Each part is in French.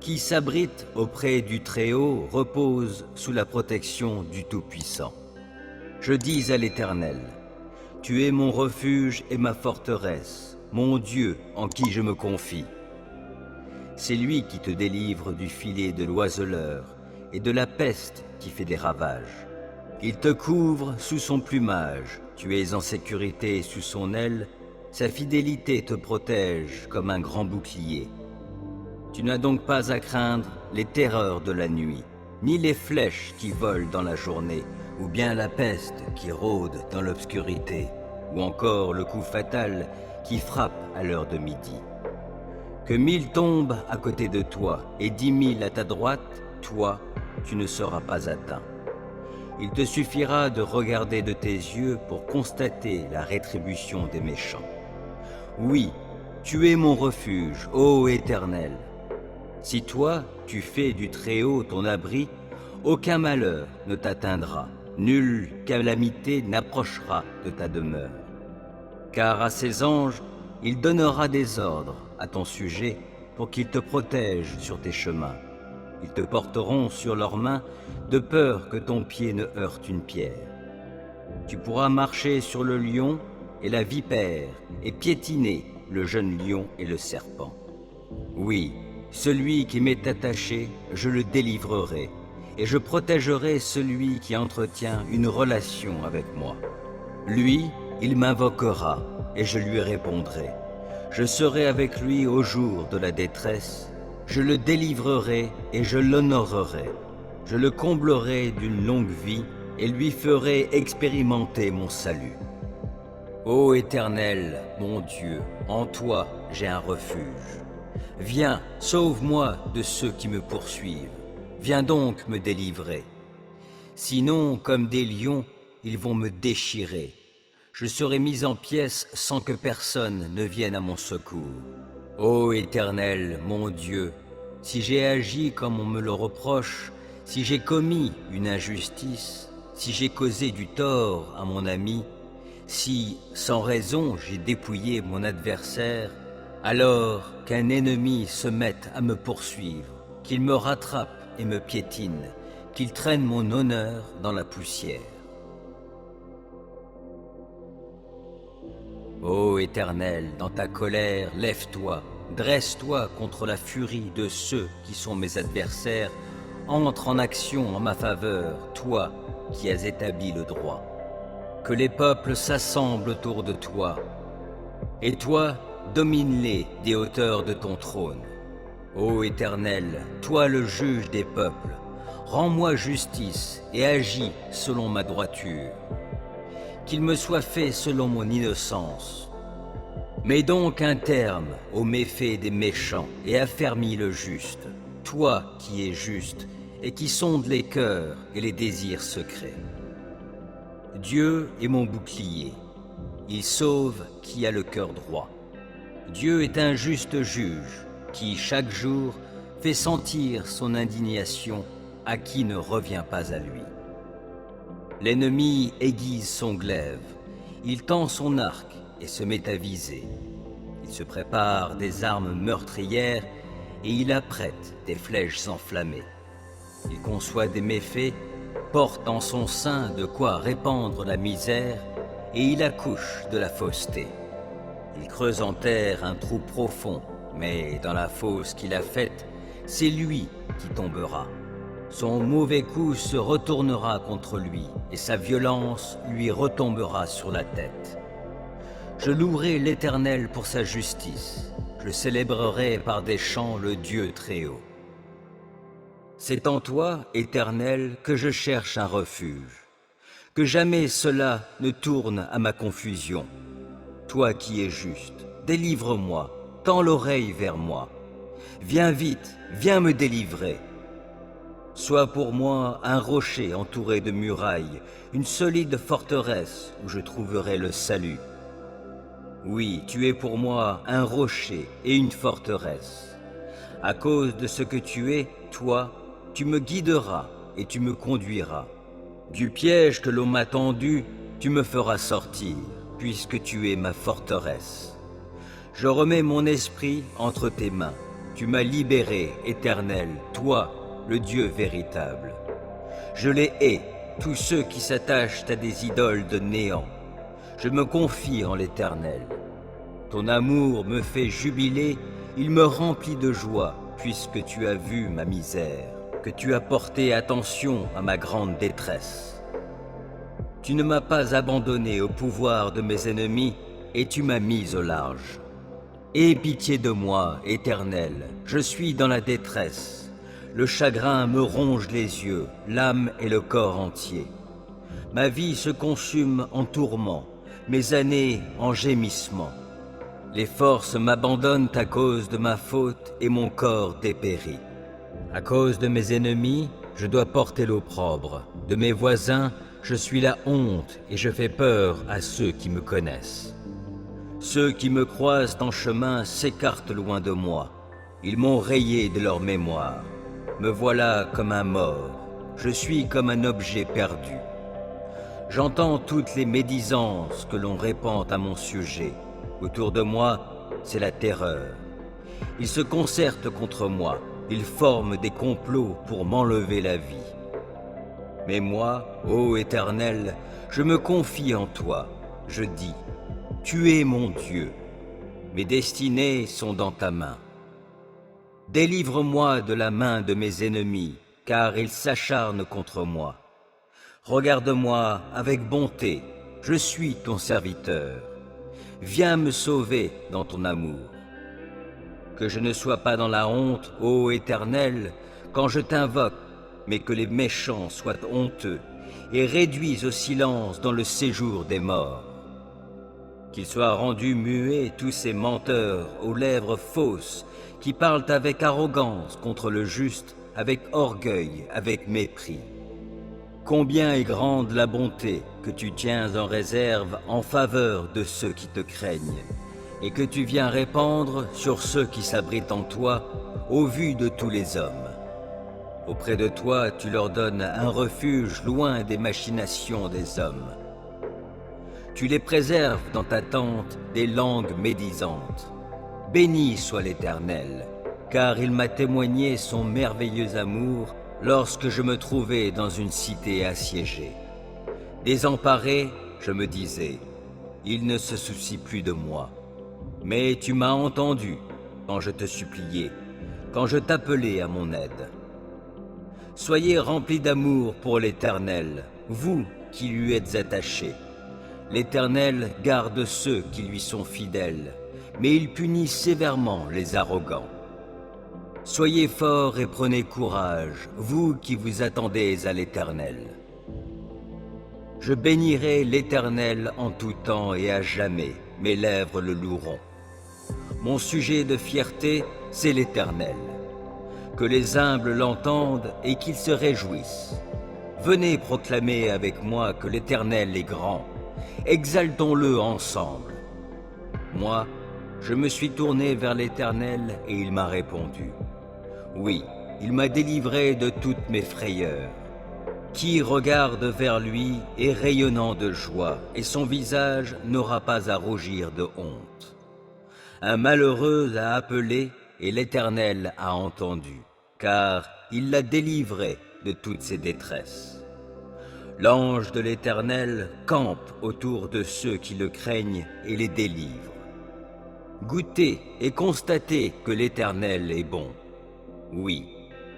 Qui s'abrite auprès du Très-Haut repose sous la protection du Tout-Puissant. Je dis à l'Éternel, tu es mon refuge et ma forteresse, mon Dieu en qui je me confie. C'est lui qui te délivre du filet de l'oiseleur et de la peste qui fait des ravages. Il te couvre sous son plumage, tu es en sécurité sous son aile, sa fidélité te protège comme un grand bouclier. Tu n'as donc pas à craindre les terreurs de la nuit, ni les flèches qui volent dans la journée, ou bien la peste qui rôde dans l'obscurité, ou encore le coup fatal qui frappe à l'heure de midi. Que 1000 tombent à côté de toi et 10 000 à ta droite, toi, tu ne seras pas atteint. Il te suffira de regarder de tes yeux pour constater la rétribution des méchants. Oui, tu es mon refuge, ô Éternel. Si toi, tu fais du Très-Haut ton abri, aucun malheur ne t'atteindra, nulle calamité n'approchera de ta demeure. Car à ses anges, il donnera des ordres à ton sujet pour qu'ils te protègent sur tes chemins. Ils te porteront sur leurs mains de peur que ton pied ne heurte une pierre. Tu pourras marcher sur le lion et la vipère et piétiner le jeune lion et le serpent. Oui, celui qui m'est attaché, je le délivrerai, et je protégerai celui qui entretient une relation avec moi. Lui, il m'invoquera, et je lui répondrai. Je serai avec lui au jour de la détresse, je le délivrerai et je l'honorerai. Je le comblerai d'une longue vie et lui ferai expérimenter mon salut. Ô Éternel, mon Dieu, en toi j'ai un refuge. Viens, sauve-moi de ceux qui me poursuivent. Viens donc me délivrer. Sinon, comme des lions, ils vont me déchirer. Je serai mis en pièces sans que personne ne vienne à mon secours. Ô Éternel, mon Dieu, si j'ai agi comme on me le reproche, si j'ai commis une injustice, si j'ai causé du tort à mon ami, si, sans raison, j'ai dépouillé mon adversaire, alors qu'un ennemi se mette à me poursuivre, qu'il me rattrape et me piétine, qu'il traîne mon honneur dans la poussière. Ô Éternel, dans ta colère, lève-toi, dresse-toi contre la furie de ceux qui sont mes adversaires, entre en action en ma faveur, toi qui as établi le droit. Que les peuples s'assemblent autour de toi, et toi, domine-les des hauteurs de ton trône. Ô Éternel, toi le juge des peuples, rends-moi justice et agis selon ma droiture. Qu'il me soit fait selon mon innocence. Mets donc un terme aux méfaits des méchants et affermis le juste, toi qui es juste et qui sondes les cœurs et les désirs secrets. Dieu est mon bouclier, il sauve qui a le cœur droit. Dieu est un juste juge qui, chaque jour, fait sentir son indignation à qui ne revient pas à lui. L'ennemi aiguise son glaive, il tend son arc et se met à viser. Il se prépare des armes meurtrières et il apprête des flèches enflammées. Il conçoit des méfaits, porte en son sein de quoi répandre la misère et il accouche de la fausseté. Il creuse en terre un trou profond, mais dans la fosse qu'il a faite, c'est lui qui tombera. Son mauvais coup se retournera contre lui, et sa violence lui retombera sur la tête. Je louerai l'Éternel pour sa justice, je célébrerai par des chants le Dieu Très-Haut. C'est en toi, Éternel, que je cherche un refuge, que jamais cela ne tourne à ma confusion. Toi qui es juste, délivre-moi, tends l'oreille vers moi. Viens vite, viens me délivrer. Sois pour moi un rocher entouré de murailles, une solide forteresse où je trouverai le salut. Oui, tu es pour moi un rocher et une forteresse. À cause de ce que tu es, toi, tu me guideras et tu me conduiras. Du piège que l'on m'a tendu, tu me feras sortir, puisque tu es ma forteresse. Je remets mon esprit entre tes mains. Tu m'as libéré, Éternel, toi, le Dieu véritable. Je les hais, tous ceux qui s'attachent à des idoles de néant. Je me confie en l'Éternel. Ton amour me fait jubiler, il me remplit de joie, puisque tu as vu ma misère, que tu as porté attention à ma grande détresse. Tu ne m'as pas abandonné au pouvoir de mes ennemis, et tu m'as mis au large. Aie pitié de moi, Éternel, je suis dans la détresse. Le chagrin me ronge les yeux, l'âme et le corps entier. Ma vie se consume en tourments, mes années en gémissements. Les forces m'abandonnent à cause de ma faute et mon corps dépérit. À cause de mes ennemis, je dois porter l'opprobre. De mes voisins, je suis la honte et je fais peur à ceux qui me connaissent. Ceux qui me croisent en chemin s'écartent loin de moi. Ils m'ont rayé de leur mémoire. Me voilà comme un mort. Je suis comme un objet perdu. J'entends toutes les médisances que l'on répand à mon sujet. Autour de moi, c'est la terreur. Ils se concertent contre moi. Ils forment des complots pour m'enlever la vie. Mais moi, ô Éternel, je me confie en toi. Je dis, tu es mon Dieu. Mes destinées sont dans ta main. Délivre-moi de la main de mes ennemis, car ils s'acharnent contre moi. Regarde-moi avec bonté, je suis ton serviteur. Viens me sauver dans ton amour. Que je ne sois pas dans la honte, ô Éternel, quand je t'invoque, mais que les méchants soient honteux et réduits au silence dans le séjour des morts. Qu'ils soient rendus muets tous ces menteurs aux lèvres fausses qui parlent avec arrogance contre le juste, avec orgueil, avec mépris. Combien est grande la bonté que tu tiens en réserve en faveur de ceux qui te craignent et que tu viens répandre sur ceux qui s'abritent en toi au vu de tous les hommes. Auprès de toi, tu leur donnes un refuge loin des machinations des hommes. Tu les préserves dans ta tente des langues médisantes. Béni soit l'Éternel, car il m'a témoigné son merveilleux amour lorsque je me trouvais dans une cité assiégée. Désemparé, je me disais, il ne se soucie plus de moi. Mais tu m'as entendu quand je te suppliais, quand je t'appelais à mon aide. Soyez remplis d'amour pour l'Éternel, vous qui lui êtes attachés. L'Éternel garde ceux qui lui sont fidèles, mais il punit sévèrement les arrogants. Soyez forts et prenez courage, vous qui vous attendez à l'Éternel. Je bénirai l'Éternel en tout temps et à jamais, mes lèvres le loueront. Mon sujet de fierté, c'est l'Éternel. Que les humbles l'entendent et qu'ils se réjouissent. Venez proclamer avec moi que l'Éternel est grand. Exaltons-le ensemble. Moi, je me suis tourné vers l'Éternel et il m'a répondu. Oui, il m'a délivré de toutes mes frayeurs. Qui regarde vers lui est rayonnant de joie, et son visage n'aura pas à rougir de honte. Un malheureux a appelé, et l'Éternel a entendu, car il l'a délivré de toutes ses détresses. L'ange de l'Éternel campe autour de ceux qui le craignent et les délivre. Goûtez et constatez que l'Éternel est bon. Oui,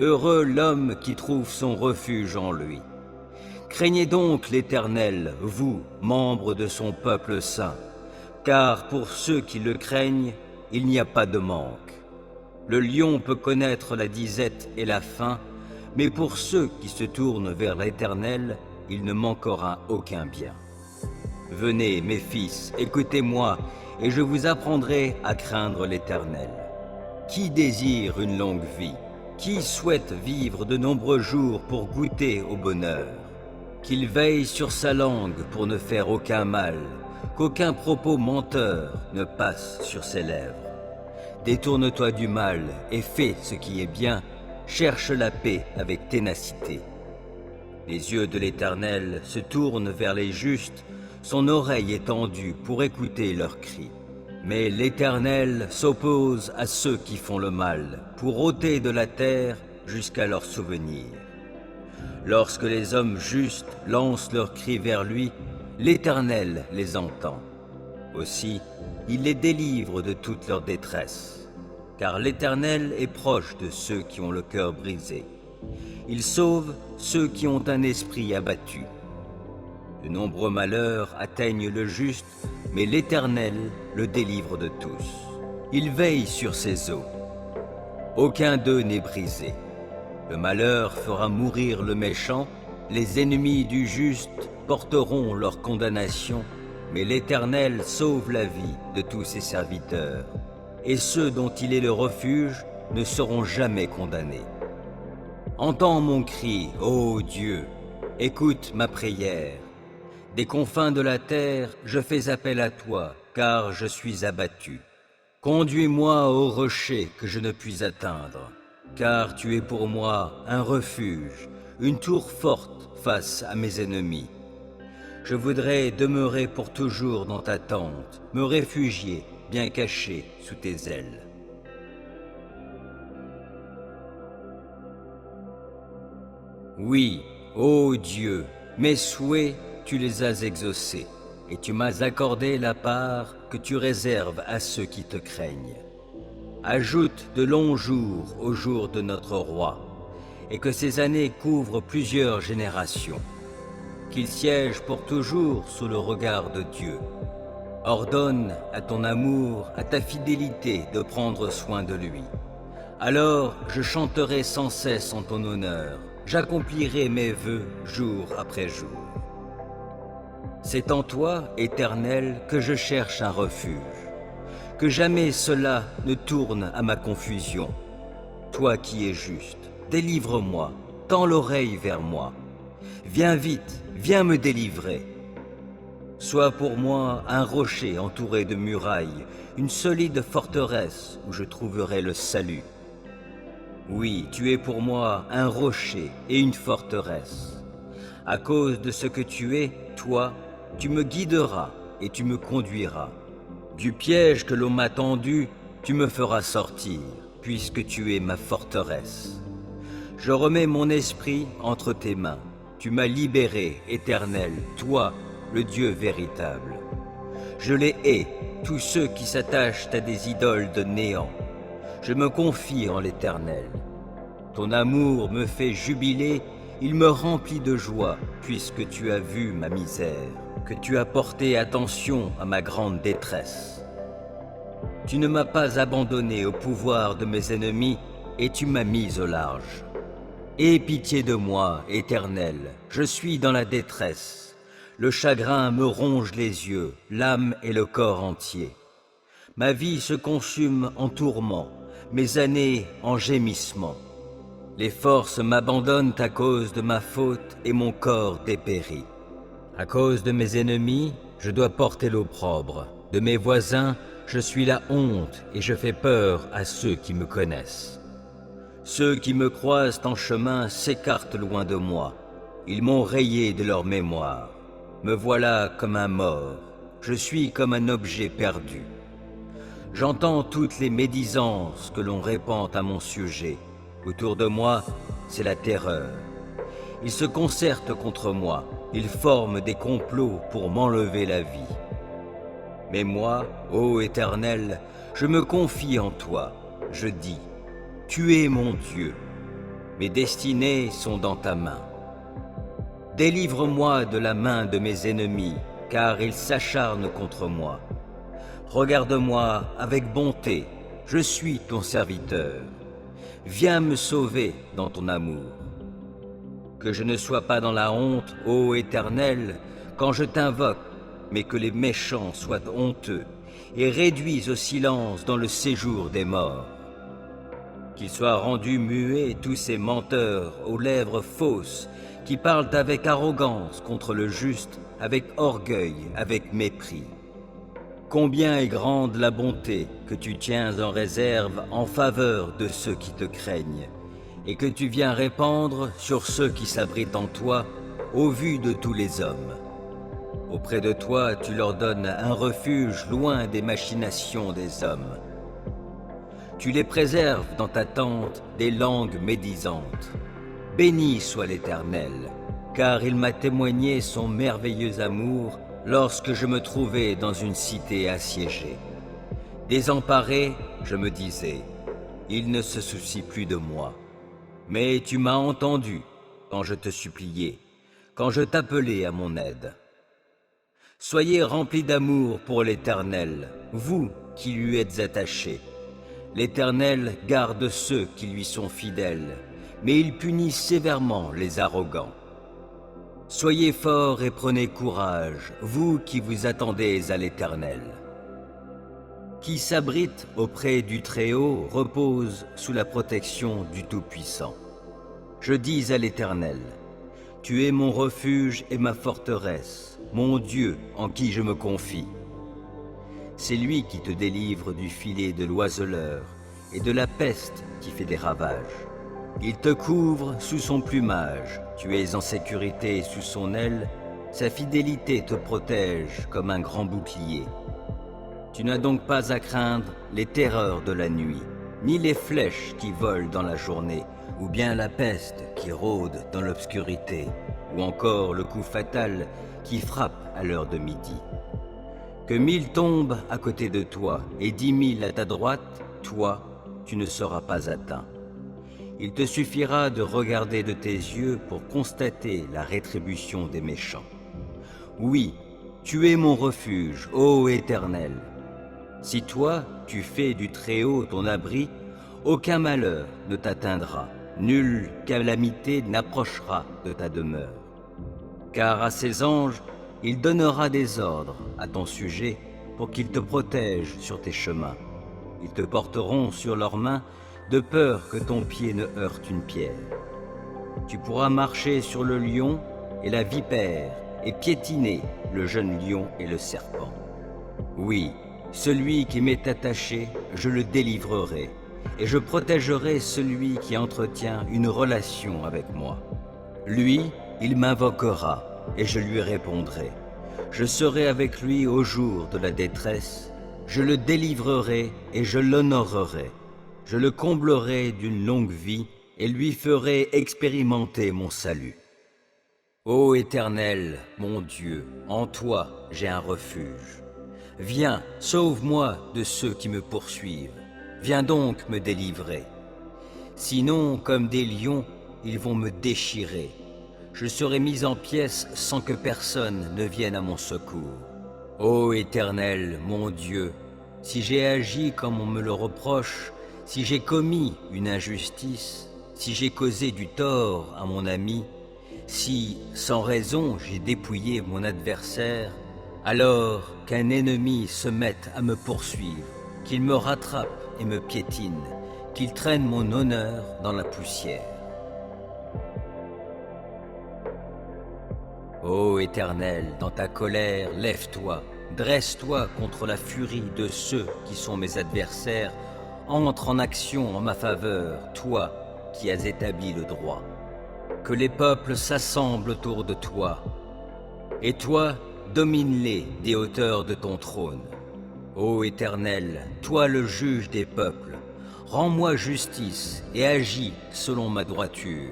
heureux l'homme qui trouve son refuge en lui. Craignez donc l'Éternel, vous, membres de son peuple saint, car pour ceux qui le craignent, il n'y a pas de manque. Le lion peut connaître la disette et la faim, mais pour ceux qui se tournent vers l'Éternel, il ne manquera aucun bien. Venez, mes fils, écoutez-moi, et je vous apprendrai à craindre l'Éternel. Qui désire une longue vie? Qui souhaite vivre de nombreux jours pour goûter au bonheur? Qu'il veille sur sa langue pour ne faire aucun mal, qu'aucun propos menteur ne passe sur ses lèvres. Détourne-toi du mal et fais ce qui est bien, cherche la paix avec ténacité. Les yeux de l'Éternel se tournent vers les justes, son oreille est tendue pour écouter leurs cris. Mais l'Éternel s'oppose à ceux qui font le mal, pour ôter de la terre jusqu'à leur souvenir. Lorsque les hommes justes lancent leurs cris vers lui, l'Éternel les entend. Aussi, il les délivre de toute leur détresse. Car l'Éternel est proche de ceux qui ont le cœur brisé. Il sauve ceux qui ont un esprit abattu. De nombreux malheurs atteignent le juste, mais l'Éternel le délivre de tous. Il veille sur ses eaux. Aucun d'eux n'est brisé. Le malheur fera mourir le méchant, les ennemis du juste porteront leur condamnation, mais l'Éternel sauve la vie de tous ses serviteurs, et ceux dont il est le refuge ne seront jamais condamnés. Entends mon cri, ô Dieu, écoute ma prière. Des confins de la terre, je fais appel à toi, car je suis abattu. Conduis-moi au rocher que je ne puis atteindre, car tu es pour moi un refuge, une tour forte face à mes ennemis. Je voudrais demeurer pour toujours dans ta tente, me réfugier, bien caché sous tes ailes. Oui, ô Dieu, mes souhaits, tu les as exaucés, et tu m'as accordé la part que tu réserves à ceux qui te craignent. Ajoute de longs jours aux jours de notre roi, et que ces années couvrent plusieurs générations. Qu'il siège pour toujours sous le regard de Dieu. Ordonne à ton amour, à ta fidélité de prendre soin de lui. Alors je chanterai sans cesse en ton honneur, j'accomplirai mes vœux jour après jour. C'est en toi, Éternel, que je cherche un refuge. Que jamais cela ne tourne à ma confusion. Toi qui es juste, délivre-moi, tends l'oreille vers moi. Viens vite, viens me délivrer. Sois pour moi un rocher entouré de murailles, une solide forteresse où je trouverai le salut. Oui, tu es pour moi un rocher et une forteresse. À cause de ce que tu es, toi, tu me guideras et tu me conduiras. Du piège que l'on m'a tendu, tu me feras sortir, puisque tu es ma forteresse. Je remets mon esprit entre tes mains. Tu m'as libéré, Éternel, toi, le Dieu véritable. Je les hais, tous ceux qui s'attachent à des idoles de néant. Je me confie en l'Éternel. Ton amour me fait jubiler, il me remplit de joie, puisque tu as vu ma misère, que tu as porté attention à ma grande détresse. Tu ne m'as pas abandonné au pouvoir de mes ennemis, et tu m'as mis au large. Aie pitié de moi, Éternel, je suis dans la détresse. Le chagrin me ronge les yeux, l'âme et le corps entier. Ma vie se consume en tourments, mes années en gémissements. Les forces m'abandonnent à cause de ma faute et mon corps dépérit. À cause de mes ennemis, je dois porter l'opprobre. De mes voisins, je suis la honte et je fais peur à ceux qui me connaissent. Ceux qui me croisent en chemin s'écartent loin de moi. Ils m'ont rayé de leur mémoire. Me voilà comme un mort. Je suis comme un objet perdu. J'entends toutes les médisances que l'on répand à mon sujet. Autour de moi, c'est la terreur. Ils se concertent contre moi. Ils forment des complots pour m'enlever la vie. Mais moi, ô Éternel, je me confie en toi. Je dis, tu es mon Dieu. Mes destinées sont dans ta main. Délivre-moi de la main de mes ennemis, car ils s'acharnent contre moi. Regarde-moi avec bonté, je suis ton serviteur. Viens me sauver dans ton amour. Que je ne sois pas dans la honte, ô Éternel, quand je t'invoque, mais que les méchants soient honteux et réduits au silence dans le séjour des morts. Qu'ils soient rendus muets tous ces menteurs aux lèvres fausses qui parlent avec arrogance contre le juste, avec orgueil, avec mépris. Combien est grande la bonté que tu tiens en réserve en faveur de ceux qui te craignent, et que tu viens répandre sur ceux qui s'abritent en toi, au vu de tous les hommes. Auprès de toi, tu leur donnes un refuge loin des machinations des hommes. Tu les préserves dans ta tente des langues médisantes. Béni soit l'Éternel, car il m'a témoigné son merveilleux amour lorsque je me trouvais dans une cité assiégée. Désemparé, je me disais, il ne se soucie plus de moi. Mais tu m'as entendu quand je te suppliais, quand je t'appelais à mon aide. Soyez remplis d'amour pour l'Éternel, vous qui lui êtes attachés. L'Éternel garde ceux qui lui sont fidèles, mais il punit sévèrement les arrogants. Soyez forts et prenez courage, vous qui vous attendez à l'Éternel. Qui s'abrite auprès du Très-Haut repose sous la protection du Tout-Puissant. Je dis à l'Éternel, tu es mon refuge et ma forteresse, mon Dieu en qui je me confie. C'est lui qui te délivre du filet de l'oiseleur et de la peste qui fait des ravages. Il te couvre sous son plumage, tu es en sécurité sous son aile, sa fidélité te protège comme un grand bouclier. Tu n'as donc pas à craindre les terreurs de la nuit, ni les flèches qui volent dans la journée, ou bien la peste qui rôde dans l'obscurité, ou encore le coup fatal qui frappe à l'heure de midi. Que 1000 tombent à côté de toi et 10 000 à ta droite, toi, tu ne seras pas atteint. Il te suffira de regarder de tes yeux pour constater la rétribution des méchants. Oui, tu es mon refuge, ô Éternel. Si toi, tu fais du Très-Haut ton abri, aucun malheur ne t'atteindra, nulle calamité n'approchera de ta demeure. Car à ses anges, il donnera des ordres à ton sujet pour qu'ils te protègent sur tes chemins. Ils te porteront sur leurs mains de peur que ton pied ne heurte une pierre. Tu pourras marcher sur le lion et la vipère et piétiner le jeune lion et le serpent. Oui, celui qui m'est attaché, je le délivrerai, et je protégerai celui qui entretient une relation avec moi. Lui, il m'invoquera, et je lui répondrai. Je serai avec lui au jour de la détresse, je le délivrerai et je l'honorerai. Je le comblerai d'une longue vie et lui ferai expérimenter mon salut. Ô Éternel, mon Dieu, en toi j'ai un refuge. Viens, sauve-moi de ceux qui me poursuivent. Viens donc me délivrer. Sinon, comme des lions, ils vont me déchirer. Je serai mis en pièces sans que personne ne vienne à mon secours. Ô Éternel, mon Dieu, si j'ai agi comme on me le reproche, si j'ai commis une injustice, si j'ai causé du tort à mon ami, si, sans raison, j'ai dépouillé mon adversaire, alors qu'un ennemi se mette à me poursuivre, qu'il me rattrape et me piétine, qu'il traîne mon honneur dans la poussière. Ô Éternel, dans ta colère, lève-toi, dresse-toi contre la furie de ceux qui sont mes adversaires, entre en action en ma faveur, toi qui as établi le droit. Que les peuples s'assemblent autour de toi, et toi, domine-les des hauteurs de ton trône. Ô Éternel, toi le juge des peuples, rends-moi justice et agis selon ma droiture.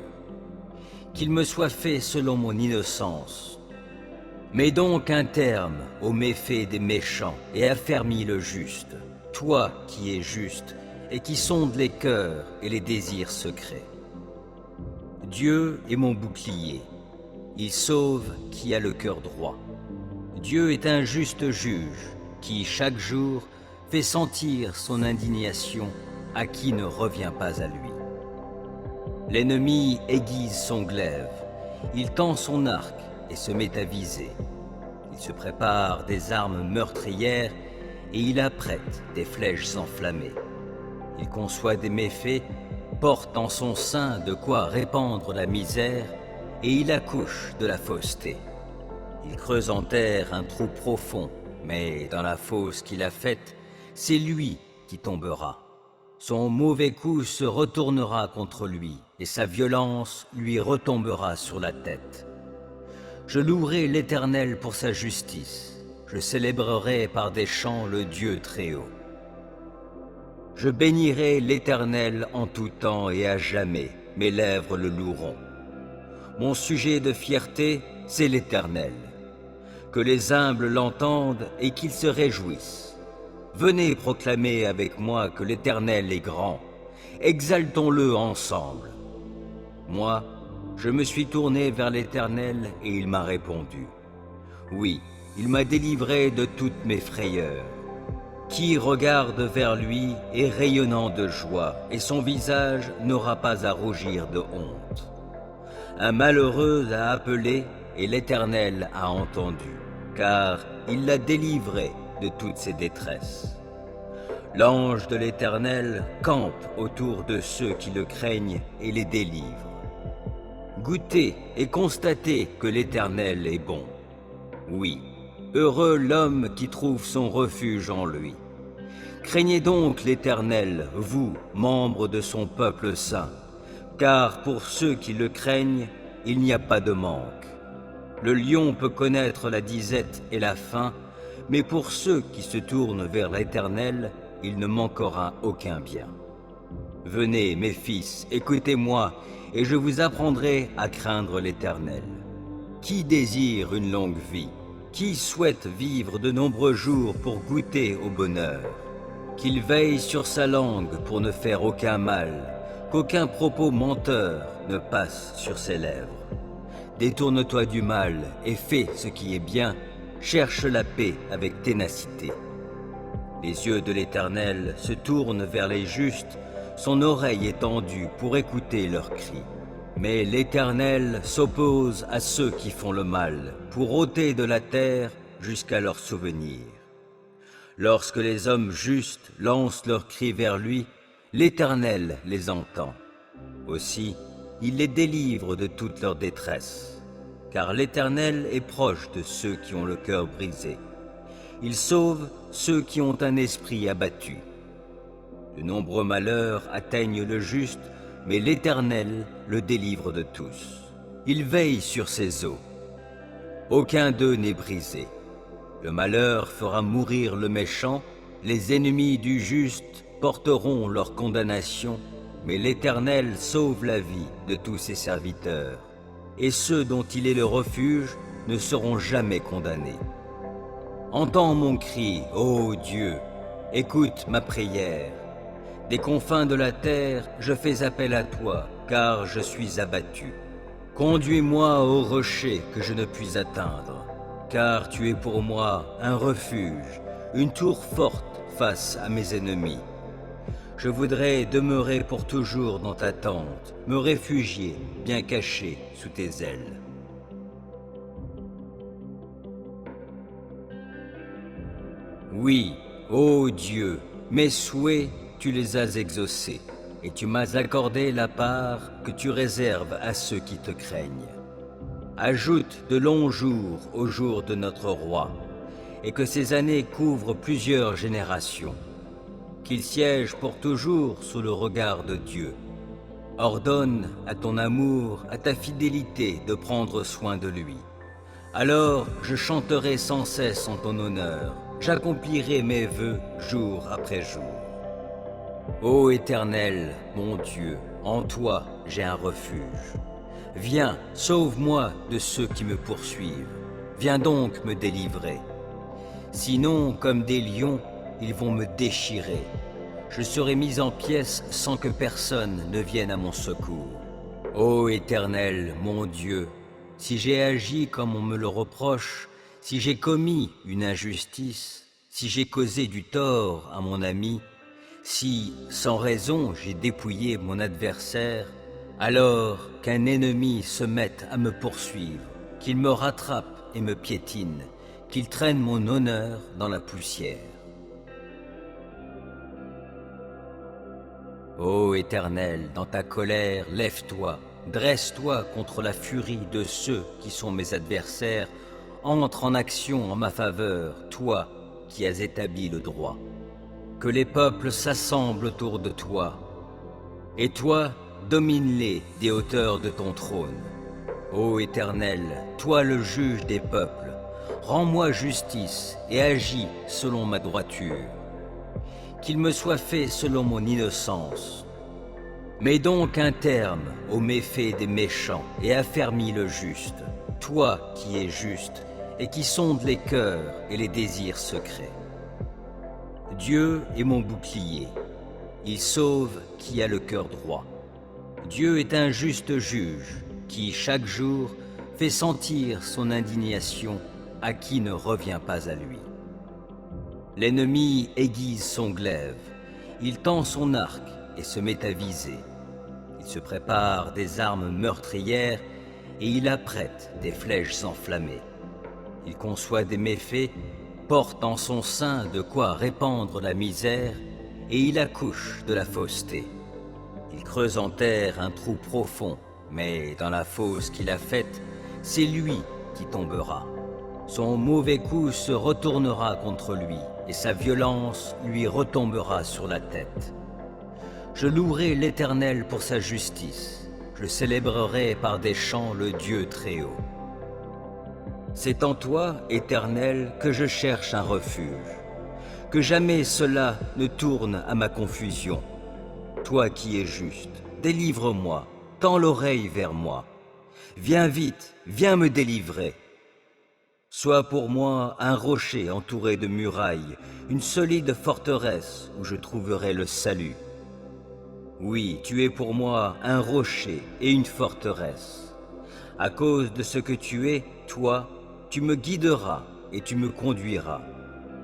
Qu'il me soit fait selon mon innocence. Mets donc un terme aux méfaits des méchants et affermis le juste, toi qui es juste et qui sondes les cœurs et les désirs secrets. Dieu est mon bouclier, il sauve qui a le cœur droit. Dieu est un juste juge qui, chaque jour, fait sentir son indignation à qui ne revient pas à lui. L'ennemi aiguise son glaive, il tend son arc et se met à viser. Il se prépare des armes meurtrières et il apprête des flèches enflammées. Il conçoit des méfaits, porte en son sein de quoi répandre la misère et il accouche de la fausseté. Il creuse en terre un trou profond, mais dans la fosse qu'il a faite, c'est lui qui tombera. Son mauvais coup se retournera contre lui, et sa violence lui retombera sur la tête. Je louerai l'Éternel pour sa justice. Je célébrerai par des chants le Dieu Très-Haut. Je bénirai l'Éternel en tout temps et à jamais, mes lèvres le loueront. Mon sujet de fierté, c'est l'Éternel. Que les humbles l'entendent et qu'ils se réjouissent. Venez proclamer avec moi que l'Éternel est grand. Exaltons-le ensemble. Moi, je me suis tourné vers l'Éternel et il m'a répondu. Oui, il m'a délivré de toutes mes frayeurs. Qui regarde vers lui est rayonnant de joie, et son visage n'aura pas à rougir de honte. Un malheureux a appelé, et l'Éternel a entendu, car il l'a délivré de toutes ses détresses. L'ange de l'Éternel campe autour de ceux qui le craignent et les délivre. Goûtez et constatez que l'Éternel est bon. Oui, heureux l'homme qui trouve son refuge en lui. Craignez donc l'Éternel, vous, membres de son peuple saint, car pour ceux qui le craignent, il n'y a pas de manque. Le lion peut connaître la disette et la faim, mais pour ceux qui se tournent vers l'Éternel, il ne manquera aucun bien. Venez, mes fils, écoutez-moi, et je vous apprendrai à craindre l'Éternel. Qui désire une longue vie? Qui souhaite vivre de nombreux jours pour goûter au bonheur? Qu'il veille sur sa langue pour ne faire aucun mal, qu'aucun propos menteur ne passe sur ses lèvres. Détourne-toi du mal et fais ce qui est bien, cherche la paix avec ténacité. Les yeux de l'Éternel se tournent vers les justes, son oreille est tendue pour écouter leurs cris. Mais l'Éternel s'oppose à ceux qui font le mal, pour ôter de la terre jusqu'à leur souvenir. Lorsque les hommes justes lancent leurs cris vers lui, l'Éternel les entend. Aussi, il les délivre de toute leur détresse, car l'Éternel est proche de ceux qui ont le cœur brisé. Il sauve ceux qui ont un esprit abattu. De nombreux malheurs atteignent le juste, mais l'Éternel le délivre de tous. Il veille sur ses eaux. Aucun d'eux n'est brisé. Le malheur fera mourir le méchant, les ennemis du juste porteront leur condamnation, mais l'Éternel sauve la vie de tous ses serviteurs, et ceux dont il est le refuge ne seront jamais condamnés. Entends mon cri, ô Dieu, écoute ma prière. Des confins de la terre, je fais appel à toi, car je suis abattu. Conduis-moi au rocher que je ne puis atteindre, car tu es pour moi un refuge, une tour forte face à mes ennemis. Je voudrais demeurer pour toujours dans ta tente, me réfugier bien caché sous tes ailes. Oui, ô Dieu, mes souhaits, tu les as exaucés, et tu m'as accordé la part que tu réserves à ceux qui te craignent. Ajoute de longs jours aux jours de notre roi, et que ces années couvrent plusieurs générations. Qu'il siège pour toujours sous le regard de Dieu. Ordonne à ton amour, à ta fidélité de prendre soin de lui. Alors je chanterai sans cesse en ton honneur, j'accomplirai mes vœux jour après jour. Ô Éternel, mon Dieu, en toi j'ai un refuge. Viens, sauve-moi de ceux qui me poursuivent. Viens donc me délivrer. Sinon, comme des lions, ils vont me déchirer. Je serai mis en pièces sans que personne ne vienne à mon secours. Ô Éternel, mon Dieu, si j'ai agi comme on me le reproche, si j'ai commis une injustice, si j'ai causé du tort à mon ami, si, sans raison, j'ai dépouillé mon adversaire, alors qu'un ennemi se mette à me poursuivre, qu'il me rattrape et me piétine, qu'il traîne mon honneur dans la poussière. Ô Éternel, dans ta colère, lève-toi, dresse-toi contre la furie de ceux qui sont mes adversaires, entre en action en ma faveur, toi qui as établi le droit. Que les peuples s'assemblent autour de toi, et toi, domine-les des hauteurs de ton trône. Ô Éternel, toi le juge des peuples, rends-moi justice et agis selon ma droiture. Qu'il me soit fait selon mon innocence. Mets donc un terme aux méfaits des méchants et affermis le juste, toi qui es juste et qui sondes les cœurs et les désirs secrets. Dieu est mon bouclier, il sauve qui a le cœur droit. Dieu est un juste juge qui, chaque jour, fait sentir son indignation à qui ne revient pas à lui. L'ennemi aiguise son glaive, il tend son arc et se met à viser. Il se prépare des armes meurtrières et il apprête des flèches enflammées. Il conçoit des méfaits, porte en son sein de quoi répandre la misère et il accouche de la fausseté. Il creuse en terre un trou profond, mais dans la fosse qu'il a faite, c'est lui qui tombera. Son mauvais coup se retournera contre lui et sa violence lui retombera sur la tête. Je louerai l'Éternel pour sa justice, je célébrerai par des chants le Dieu très haut. C'est en toi, Éternel, que je cherche un refuge, que jamais cela ne tourne à ma confusion. Toi qui es juste, délivre-moi, tends l'oreille vers moi. Viens vite, viens me délivrer. Sois pour moi un rocher entouré de murailles, une solide forteresse où je trouverai le salut. Oui, tu es pour moi un rocher et une forteresse. À cause de ce que tu es, toi, tu me guideras et tu me conduiras.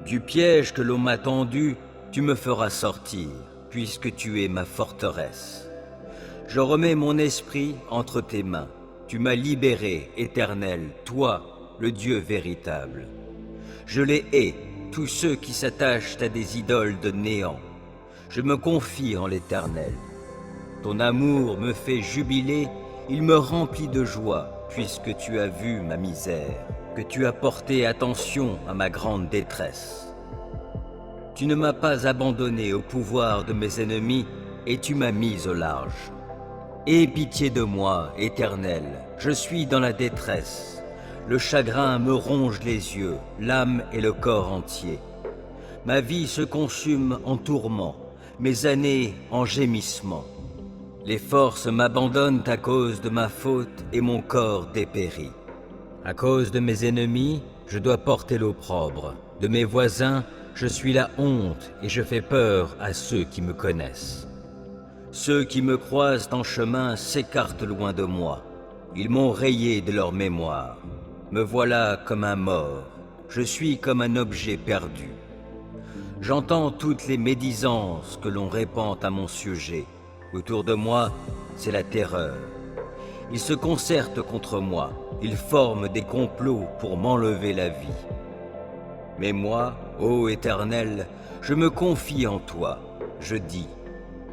Du piège que l'on m'a tendu, tu me feras sortir, puisque tu es ma forteresse. Je remets mon esprit entre tes mains. Tu m'as libéré, Éternel, toi, le Dieu véritable. Je les hais, tous ceux qui s'attachent à des idoles de néant. Je me confie en l'Éternel. Ton amour me fait jubiler, il me remplit de joie, puisque tu as vu ma misère, que tu as porté attention à ma grande détresse. Tu ne m'as pas abandonné au pouvoir de mes ennemis, et tu m'as mis au large. Aie pitié de moi, Éternel, je suis dans la détresse. Le chagrin me ronge les yeux, l'âme et le corps entier. Ma vie se consume en tourments, mes années en gémissements. Les forces m'abandonnent à cause de ma faute et mon corps dépérit. À cause de mes ennemis, je dois porter l'opprobre. De mes voisins, je suis la honte et je fais peur à ceux qui me connaissent. Ceux qui me croisent en chemin s'écartent loin de moi. Ils m'ont rayé de leur mémoire. Me voilà comme un mort. Je suis comme un objet perdu. J'entends toutes les médisances que l'on répand à mon sujet. Autour de moi, c'est la terreur. Ils se concertent contre moi. Ils forment des complots pour m'enlever la vie. Mais moi, ô Éternel, je me confie en toi. Je dis,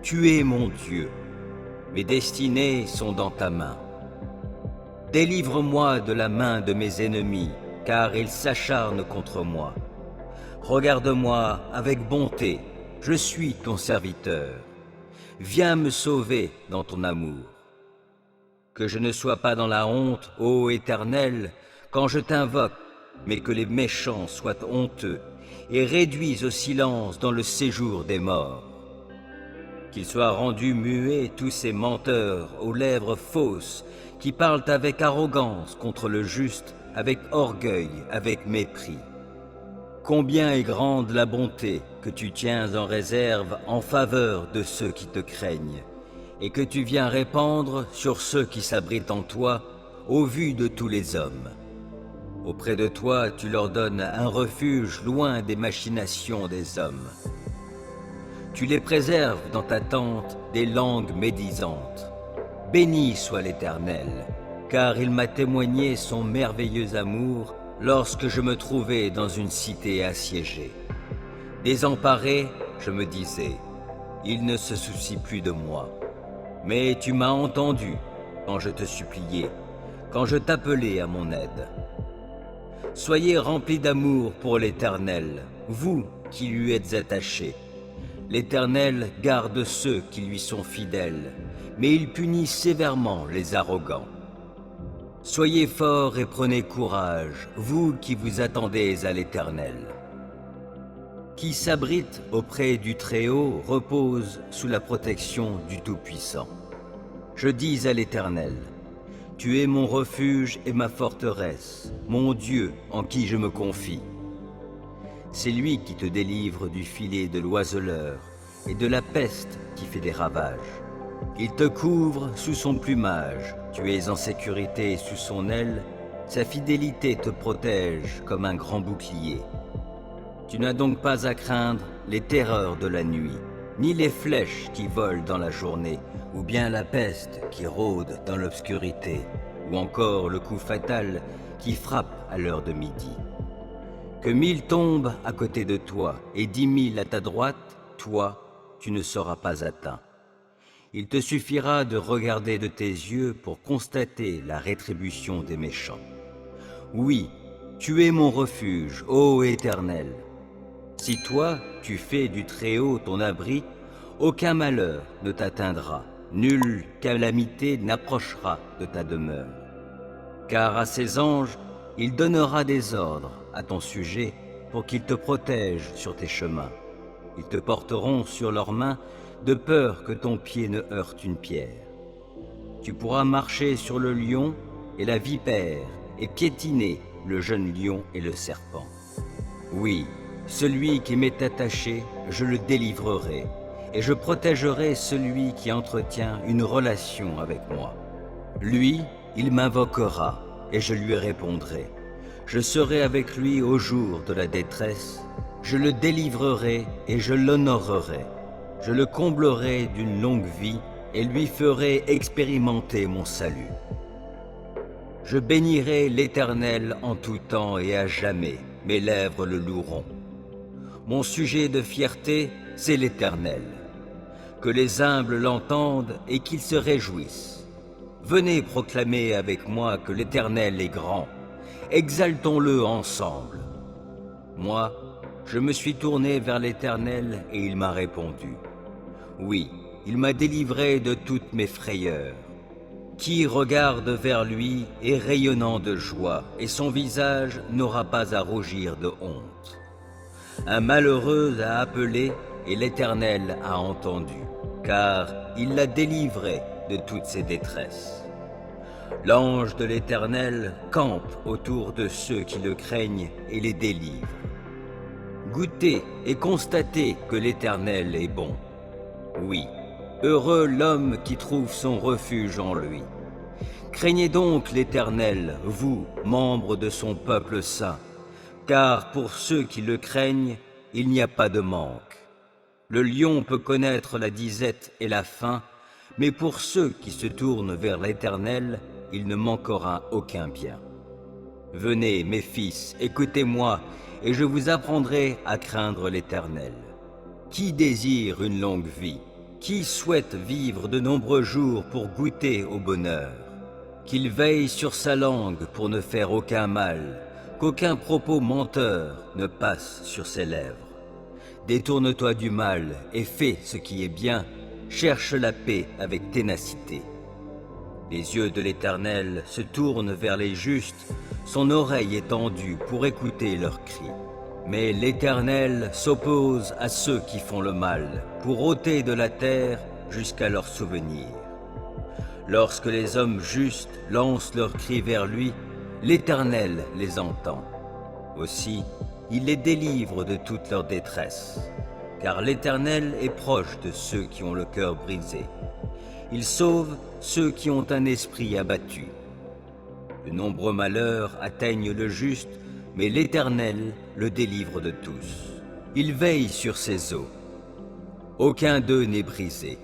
tu es mon Dieu. Mes destinées sont dans ta main. Délivre-moi de la main de mes ennemis, car ils s'acharnent contre moi. Regarde-moi avec bonté, je suis ton serviteur. Viens me sauver dans ton amour. Que je ne sois pas dans la honte, ô Éternel, quand je t'invoque, mais que les méchants soient honteux et réduits au silence dans le séjour des morts. Qu'ils soient rendus muets tous ces menteurs aux lèvres fausses qui parlent avec arrogance contre le juste, avec orgueil, avec mépris. Combien est grande la bonté que tu tiens en réserve en faveur de ceux qui te craignent, et que tu viens répandre sur ceux qui s'abritent en toi, au vu de tous les hommes. Auprès de toi, tu leur donnes un refuge loin des machinations des hommes. Tu les préserves dans ta tente des langues médisantes. Béni soit l'Éternel, car il m'a témoigné son merveilleux amour lorsque je me trouvais dans une cité assiégée. Désemparé, je me disais, il ne se soucie plus de moi. Mais tu m'as entendu quand je te suppliais, quand je t'appelais à mon aide. Soyez remplis d'amour pour l'Éternel, vous qui lui êtes attachés. L'Éternel garde ceux qui lui sont fidèles, mais il punit sévèrement les arrogants. Soyez forts et prenez courage, vous qui vous attendez à l'Éternel. Qui s'abrite auprès du Très-Haut repose sous la protection du Tout-Puissant. Je dis à l'Éternel, tu es mon refuge et ma forteresse, mon Dieu en qui je me confie. C'est lui qui te délivre du filet de l'oiseleur et de la peste qui fait des ravages. Il te couvre sous son plumage, tu es en sécurité sous son aile, sa fidélité te protège comme un grand bouclier. Tu n'as donc pas à craindre les terreurs de la nuit, ni les flèches qui volent dans la journée, ou bien la peste qui rôde dans l'obscurité, ou encore le coup fatal qui frappe à l'heure de midi. Que 1000 tombent à côté de toi et 10 000 à ta droite, toi, tu ne seras pas atteint. Il te suffira de regarder de tes yeux pour constater la rétribution des méchants. Oui, tu es mon refuge, ô Éternel. Si toi, tu fais du Très-Haut ton abri, aucun malheur ne t'atteindra, nulle calamité n'approchera de ta demeure. Car à ses anges, il donnera des ordres à ton sujet pour qu'ils te protègent sur tes chemins. Ils te porteront sur leurs mains de peur que ton pied ne heurte une pierre. Tu pourras marcher sur le lion et la vipère et piétiner le jeune lion et le serpent. Oui, celui qui m'est attaché, je le délivrerai, et je protégerai celui qui entretient une relation avec moi. Lui, il m'invoquera, et je lui répondrai. Je serai avec lui au jour de la détresse, je le délivrerai et je l'honorerai. Je le comblerai d'une longue vie et lui ferai expérimenter mon salut. Je bénirai l'Éternel en tout temps et à jamais, mes lèvres le loueront. Mon sujet de fierté, c'est l'Éternel. Que les humbles l'entendent et qu'ils se réjouissent. Venez proclamer avec moi que l'Éternel est grand. Exaltons-le ensemble. Moi, je me suis tourné vers l'Éternel et il m'a répondu. Oui, il m'a délivré de toutes mes frayeurs. Qui regarde vers lui est rayonnant de joie, et son visage n'aura pas à rougir de honte. Un malheureux a appelé, et l'Éternel a entendu, car il l'a délivré de toutes ses détresses. L'ange de l'Éternel campe autour de ceux qui le craignent et les délivre. Goûtez et constatez que l'Éternel est bon. Oui, heureux l'homme qui trouve son refuge en lui. Craignez donc l'Éternel, vous, membres de son peuple saint, car pour ceux qui le craignent, il n'y a pas de manque. Le lion peut connaître la disette et la faim, mais pour ceux qui se tournent vers l'Éternel, il ne manquera aucun bien. Venez, mes fils, écoutez-moi, et je vous apprendrai à craindre l'Éternel. Qui désire une longue vie? Qui souhaite vivre de nombreux jours pour goûter au bonheur? Qu'il veille sur sa langue pour ne faire aucun mal, qu'aucun propos menteur ne passe sur ses lèvres. Détourne-toi du mal et fais ce qui est bien, cherche la paix avec ténacité. Les yeux de l'Éternel se tournent vers les justes, son oreille est tendue pour écouter leurs cris. Mais l'Éternel s'oppose à ceux qui font le mal, pour ôter de la terre jusqu'à leur souvenir. Lorsque les hommes justes lancent leurs cris vers lui, l'Éternel les entend. Aussi, il les délivre de toute leur détresse, car l'Éternel est proche de ceux qui ont le cœur brisé. Il sauve ceux qui ont un esprit abattu. De nombreux malheurs atteignent le juste, mais l'Éternel le délivre de tous. Il veille sur ses eaux. Aucun d'eux n'est brisé.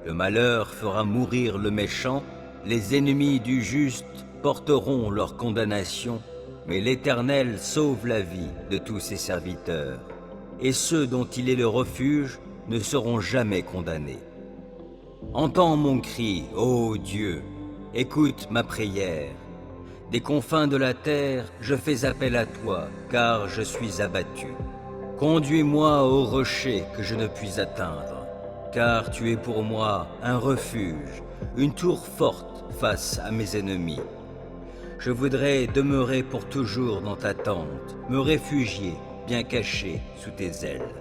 Le malheur fera mourir le méchant, les ennemis du juste porteront leur condamnation, mais l'Éternel sauve la vie de tous ses serviteurs, et ceux dont il est le refuge ne seront jamais condamnés. Entends mon cri, ô Dieu, écoute ma prière. Des confins de la terre, je fais appel à toi, car je suis abattu. Conduis-moi au rocher que je ne puis atteindre, car tu es pour moi un refuge, une tour forte face à mes ennemis. Je voudrais demeurer pour toujours dans ta tente, me réfugier, bien caché, sous tes ailes.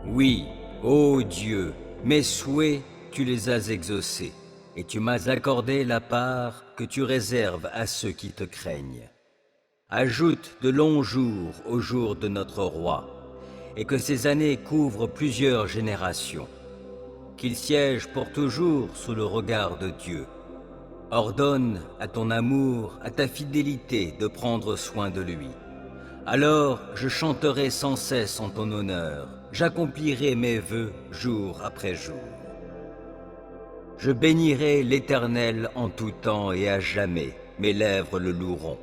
Oui, ô Dieu, mes souhaits, tu les as exaucés, et tu m'as accordé la part que tu réserves à ceux qui te craignent. Ajoute de longs jours aux jours de notre roi, et que ces années couvrent plusieurs générations. Qu'il siège pour toujours sous le regard de Dieu. Ordonne à ton amour, à ta fidélité de prendre soin de lui. Alors je chanterai sans cesse en ton honneur, j'accomplirai mes vœux jour après jour. Je bénirai l'Éternel en tout temps et à jamais, mes lèvres le loueront.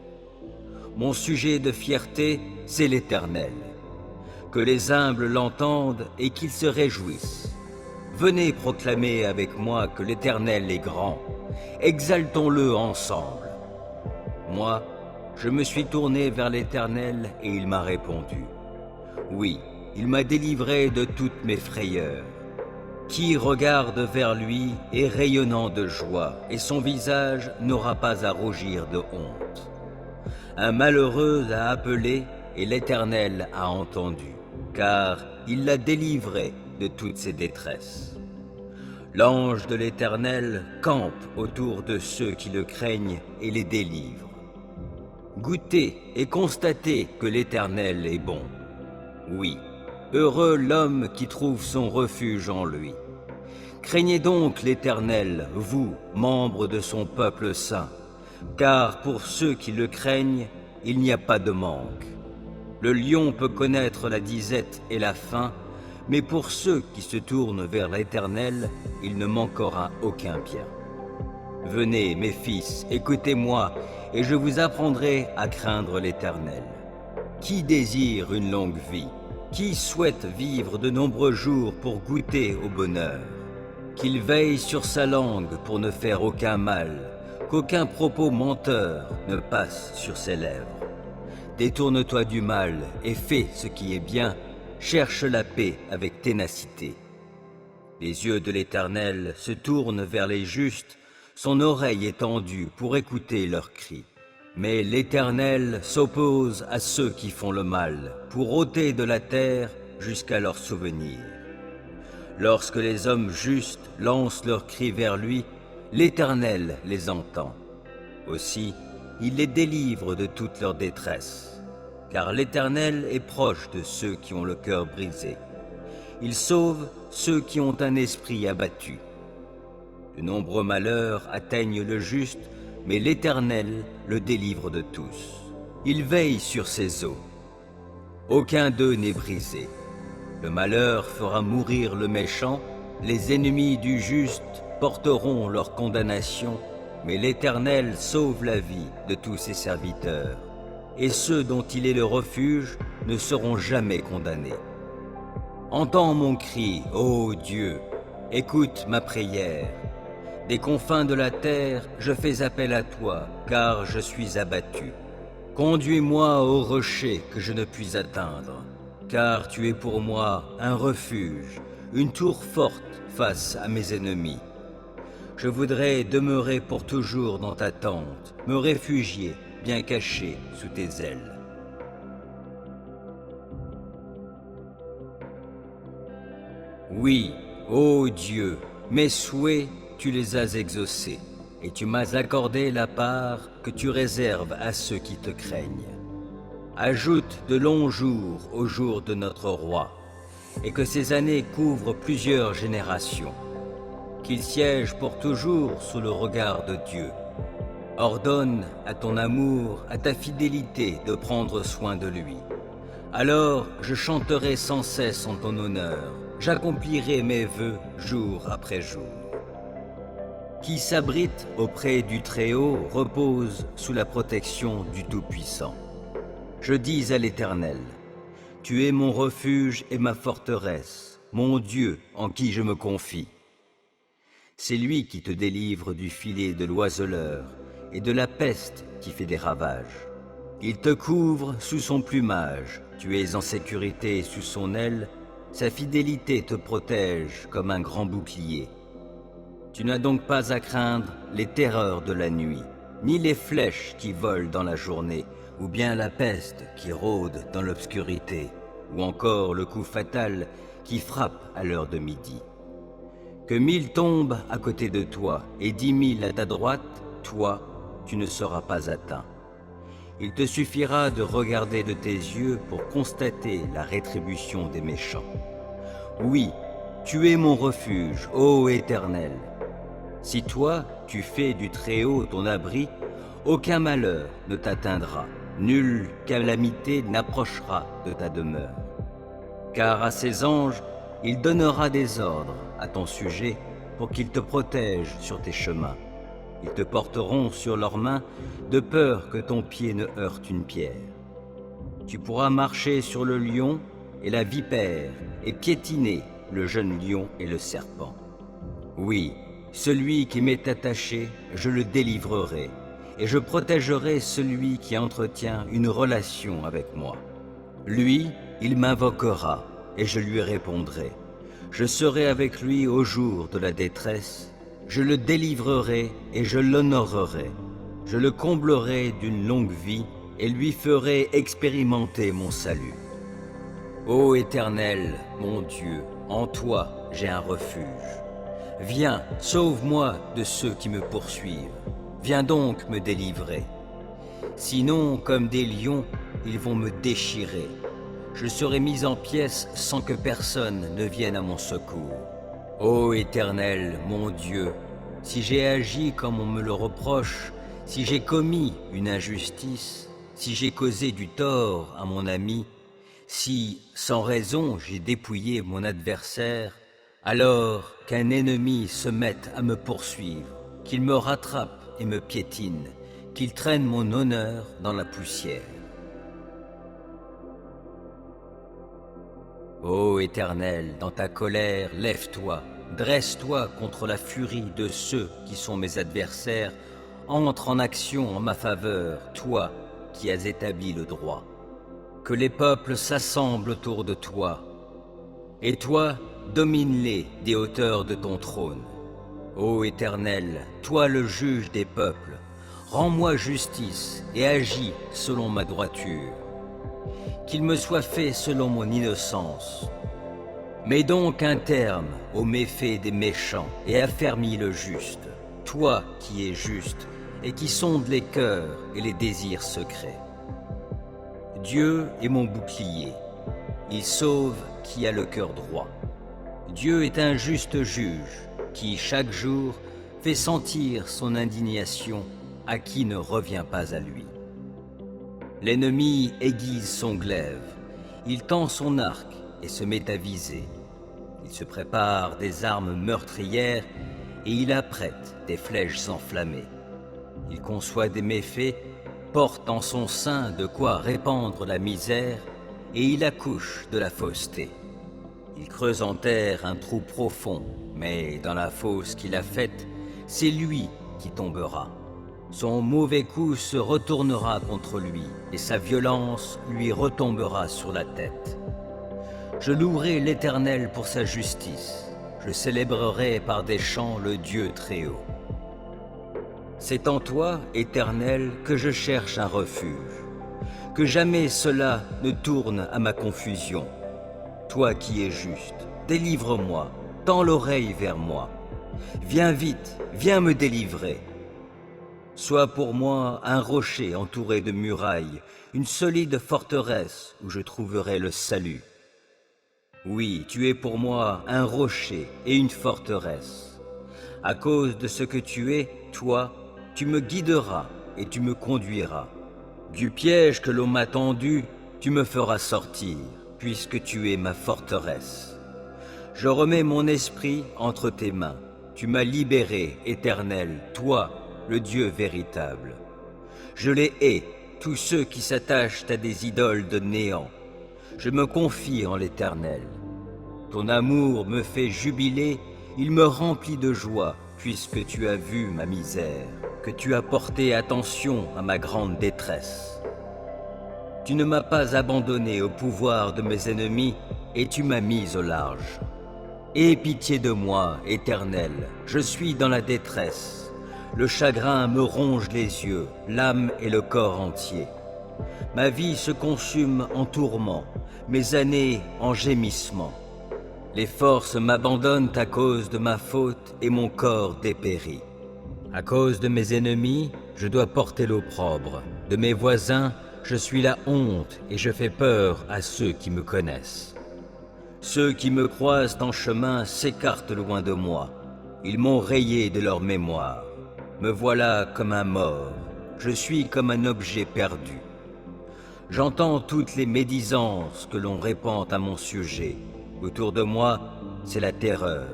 Mon sujet de fierté, c'est l'Éternel. Que les humbles l'entendent et qu'ils se réjouissent. Venez proclamer avec moi que l'Éternel est grand. Exaltons-le ensemble. Moi, je me suis tourné vers l'Éternel et il m'a répondu. Oui, il m'a délivré de toutes mes frayeurs. Qui regarde vers lui est rayonnant de joie, et son visage n'aura pas à rougir de honte. Un malheureux l'a appelé et l'Éternel a entendu, car il l'a délivré de toutes ses détresses. L'ange de l'Éternel campe autour de ceux qui le craignent et les délivre. Goûtez et constatez que l'Éternel est bon. Oui, heureux l'homme qui trouve son refuge en lui. Craignez donc l'Éternel, vous, membres de son peuple saint, car pour ceux qui le craignent, il n'y a pas de manque. Le lion peut connaître la disette et la faim, mais pour ceux qui se tournent vers l'Éternel, il ne manquera aucun bien. Venez, mes fils, écoutez-moi, et je vous apprendrai à craindre l'Éternel. Qui désire une longue vie? Qui souhaite vivre de nombreux jours pour goûter au bonheur? Qu'il veille sur sa langue pour ne faire aucun mal, qu'aucun propos menteur ne passe sur ses lèvres. Détourne-toi du mal et fais ce qui est bien, cherche la paix avec ténacité. Les yeux de l'Éternel se tournent vers les justes, son oreille est tendue pour écouter leurs cris. Mais l'Éternel s'oppose à ceux qui font le mal, pour ôter de la terre jusqu'à leur souvenir. Lorsque les hommes justes lancent leurs cris vers lui, l'Éternel les entend. Aussi, il les délivre de toute leur détresse. Car l'Éternel est proche de ceux qui ont le cœur brisé. Il sauve ceux qui ont un esprit abattu. De nombreux malheurs atteignent le juste, mais l'Éternel le délivre de tous. Il veille sur ses eaux. Aucun d'eux n'est brisé. Le malheur fera mourir le méchant, les ennemis du juste porteront leur condamnation, mais l'Éternel sauve la vie de tous ses serviteurs, et ceux dont il est le refuge ne seront jamais condamnés. Entends mon cri, ô Dieu, écoute ma prière. Des confins de la terre, je fais appel à toi, car je suis abattu. Conduis-moi au rocher que je ne puis atteindre, car tu es pour moi un refuge, une tour forte face à mes ennemis. Je voudrais demeurer pour toujours dans ta tente, me réfugier, bien caché sous tes ailes. Oui, ô Dieu, mes souhaits, tu les as exaucés, et tu m'as accordé la part que tu réserves à ceux qui te craignent. Ajoute de longs jours aux jours de notre roi, et que ces années couvrent plusieurs générations. Qu'il siège pour toujours sous le regard de Dieu. Ordonne à ton amour, à ta fidélité de prendre soin de lui. Alors je chanterai sans cesse en ton honneur, j'accomplirai mes vœux jour après jour. Qui s'abrite auprès du Très-Haut repose sous la protection du Tout-Puissant. Je dis à l'Éternel, tu es mon refuge et ma forteresse, mon Dieu en qui je me confie. C'est lui qui te délivre du filet de l'oiseleur et de la peste qui fait des ravages. Il te couvre sous son plumage, tu es en sécurité sous son aile, sa fidélité te protège comme un grand bouclier. Tu n'as donc pas à craindre les terreurs de la nuit, ni les flèches qui volent dans la journée, ou bien la peste qui rôde dans l'obscurité, ou encore le coup fatal qui frappe à l'heure de midi. Que 1000 tombent à côté de toi et 10 000 à ta droite, toi, tu ne seras pas atteint. Il te suffira de regarder de tes yeux pour constater la rétribution des méchants. Oui, tu es mon refuge, ô Éternel. Si toi, tu fais du Très-Haut ton abri, aucun malheur ne t'atteindra, nulle calamité n'approchera de ta demeure. Car à ses anges, il donnera des ordres à ton sujet pour qu'ils te protègent sur tes chemins. Ils te porteront sur leurs mains de peur que ton pied ne heurte une pierre. Tu pourras marcher sur le lion et la vipère et piétiner le jeune lion et le serpent. Oui, celui qui m'est attaché, je le délivrerai, et je protégerai celui qui entretient une relation avec moi. Lui, il m'invoquera, et je lui répondrai. Je serai avec lui au jour de la détresse, je le délivrerai et je l'honorerai. Je le comblerai d'une longue vie et lui ferai expérimenter mon salut. Ô Éternel, mon Dieu, en toi j'ai un refuge. Viens, sauve-moi de ceux qui me poursuivent. Viens donc me délivrer. Sinon, comme des lions, ils vont me déchirer. Je serai mis en pièces sans que personne ne vienne à mon secours. Ô Éternel, mon Dieu, si j'ai agi comme on me le reproche, si j'ai commis une injustice, si j'ai causé du tort à mon ami, si, sans raison, j'ai dépouillé mon adversaire, alors qu'un ennemi se mette à me poursuivre, qu'il me rattrape et me piétine, qu'il traîne mon honneur dans la poussière. Ô Éternel, dans ta colère, lève-toi, dresse-toi contre la furie de ceux qui sont mes adversaires, entre en action en ma faveur, toi qui as établi le droit. Que les peuples s'assemblent autour de toi, et toi, domine-les des hauteurs de ton trône. Ô Éternel, toi le juge des peuples, rends-moi justice et agis selon ma droiture. Qu'il me soit fait selon mon innocence. Mets donc un terme aux méfaits des méchants et affermis le juste, toi qui es juste et qui sondes les cœurs et les désirs secrets. Dieu est mon bouclier, il sauve qui a le cœur droit. Dieu est un juste juge qui, chaque jour, fait sentir son indignation à qui ne revient pas à lui. L'ennemi aiguise son glaive, il tend son arc et se met à viser. Il se prépare des armes meurtrières et il apprête des flèches enflammées. Il conçoit des méfaits, porte en son sein de quoi répandre la misère et il accouche de la fausseté. Il creuse en terre un trou profond, mais dans la fosse qu'il a faite, c'est lui qui tombera. Son mauvais coup se retournera contre lui, et sa violence lui retombera sur la tête. Je louerai l'Éternel pour sa justice, je célébrerai par des chants le Dieu Très-Haut. C'est en toi, Éternel, que je cherche un refuge, que jamais cela ne tourne à ma confusion. Toi qui es juste, délivre-moi, tends l'oreille vers moi. Viens vite, viens me délivrer. Sois pour moi un rocher entouré de murailles, une solide forteresse où je trouverai le salut. Oui, tu es pour moi un rocher et une forteresse. À cause de ce que tu es, toi, tu me guideras et tu me conduiras. Du piège que l'on m'a tendu, tu me feras sortir, puisque tu es ma forteresse. Je remets mon esprit entre tes mains. Tu m'as libéré, Éternel, toi, le Dieu véritable. Je les hais, tous ceux qui s'attachent à des idoles de néant. Je me confie en l'Éternel. Ton amour me fait jubiler, il me remplit de joie, puisque tu as vu ma misère, que tu as porté attention à ma grande détresse. Tu ne m'as pas abandonné au pouvoir de mes ennemis, et tu m'as mis au large. Aie pitié de moi, Éternel, je suis dans la détresse. Le chagrin me ronge les yeux, l'âme et le corps entier. Ma vie se consume en tourments, mes années en gémissements. Les forces m'abandonnent à cause de ma faute et mon corps dépérit. À cause de mes ennemis, je dois porter l'opprobre. De mes voisins, je suis la honte et je fais peur à ceux qui me connaissent. Ceux qui me croisent en chemin s'écartent loin de moi. Ils m'ont rayé de leur mémoire. Me voilà comme un mort. Je suis comme un objet perdu. J'entends toutes les médisances que l'on répand à mon sujet. Autour de moi, c'est la terreur.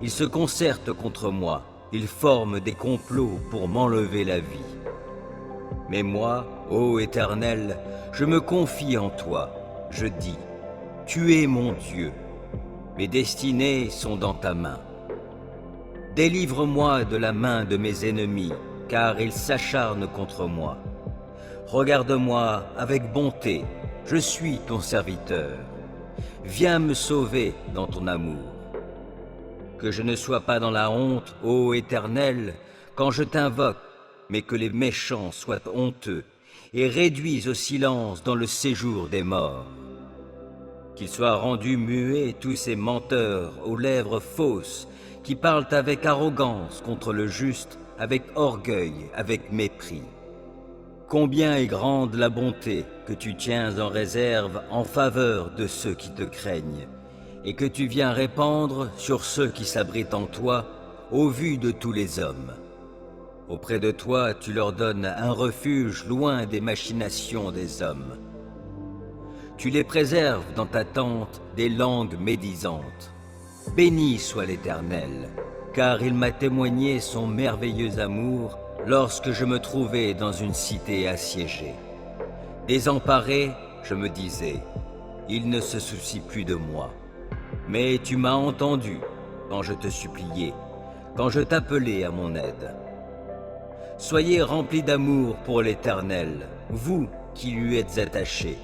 Ils se concertent contre moi. Ils forment des complots pour m'enlever la vie. Mais moi, ô Éternel, je me confie en toi. Je dis, tu es mon Dieu. Mes destinées sont dans ta main. Délivre-moi de la main de mes ennemis, car ils s'acharnent contre moi. Regarde-moi avec bonté, je suis ton serviteur. Viens me sauver dans ton amour. Que je ne sois pas dans la honte, ô Éternel, quand je t'invoque, mais que les méchants soient honteux et réduisent au silence dans le séjour des morts. Qu'ils soient rendus muets tous ces menteurs aux lèvres fausses qui parlent avec arrogance contre le juste, avec orgueil, avec mépris. Combien est grande la bonté que tu tiens en réserve en faveur de ceux qui te craignent, et que tu viens répandre sur ceux qui s'abritent en toi, au vu de tous les hommes. Auprès de toi, tu leur donnes un refuge loin des machinations des hommes. Tu les préserves dans ta tente des langues médisantes. Béni soit l'Éternel, car il m'a témoigné son merveilleux amour lorsque je me trouvais dans une cité assiégée. Désemparé, je me disais, il ne se soucie plus de moi. Mais tu m'as entendu quand je te suppliais, quand je t'appelais à mon aide. Soyez remplis d'amour pour l'Éternel, vous qui lui êtes attachés.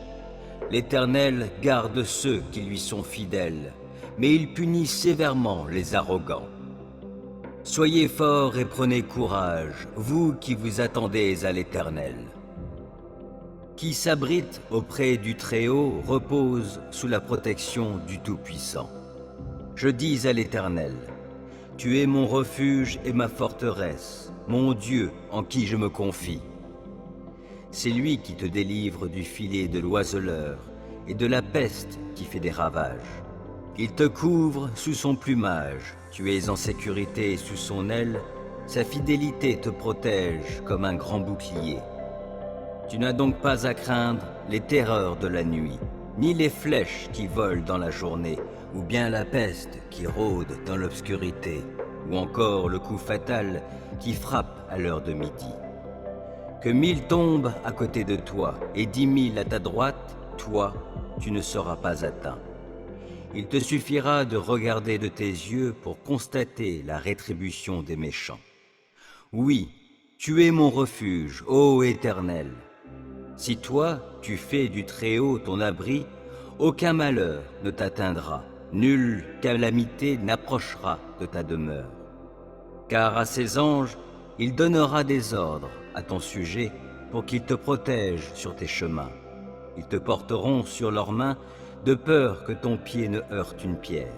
L'Éternel garde ceux qui lui sont fidèles, mais il punit sévèrement les arrogants. Soyez forts et prenez courage, vous qui vous attendez à l'Éternel. Qui s'abrite auprès du Très-Haut repose sous la protection du Tout-Puissant. Je dis à l'Éternel, tu es mon refuge et ma forteresse, mon Dieu en qui je me confie. C'est lui qui te délivre du filet de l'oiseleur et de la peste qui fait des ravages. Il te couvre sous son plumage, tu es en sécurité sous son aile, sa fidélité te protège comme un grand bouclier. Tu n'as donc pas à craindre les terreurs de la nuit, ni les flèches qui volent dans la journée, ou bien la peste qui rôde dans l'obscurité, ou encore le coup fatal qui frappe à l'heure de midi. Que 1000 tombent à côté de toi et 10 000 à ta droite, toi, tu ne seras pas atteint. Il te suffira de regarder de tes yeux pour constater la rétribution des méchants. Oui, tu es mon refuge, ô Éternel. Si toi, tu fais du Très-Haut ton abri, aucun malheur ne t'atteindra, nulle calamité n'approchera de ta demeure. Car à ses anges, il donnera des ordres à ton sujet pour qu'ils te protègent sur tes chemins. Ils te porteront sur leurs mains de peur que ton pied ne heurte une pierre.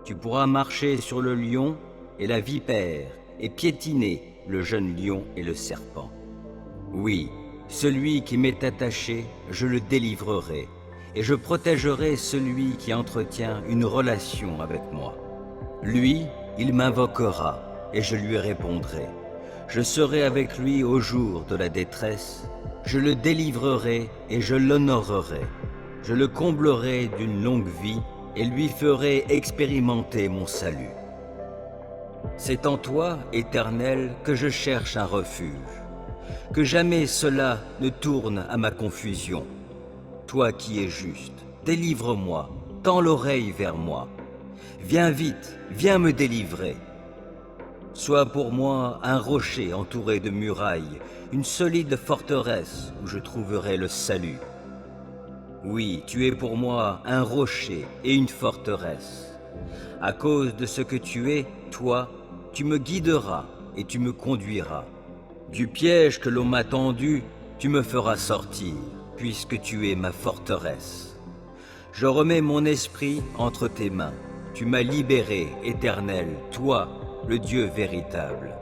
Tu pourras marcher sur le lion et la vipère et piétiner le jeune lion et le serpent. Oui, celui qui m'est attaché, je le délivrerai, et je protégerai celui qui entretient une relation avec moi. Lui, il m'invoquera, et je lui répondrai. Je serai avec lui au jour de la détresse, je le délivrerai et je l'honorerai. Je le comblerai d'une longue vie et lui ferai expérimenter mon salut. C'est en toi, Éternel, que je cherche un refuge. Que jamais cela ne tourne à ma confusion. Toi qui es juste, délivre-moi, tends l'oreille vers moi. Viens vite, viens me délivrer. Sois pour moi un rocher entouré de murailles, une solide forteresse où je trouverai le salut. Oui, tu es pour moi un rocher et une forteresse. À cause de ce que tu es, toi, tu me guideras et tu me conduiras. Du piège que l'on m'a tendu, tu me feras sortir, puisque tu es ma forteresse. Je remets mon esprit entre tes mains. Tu m'as libéré, Éternel, toi, le Dieu véritable.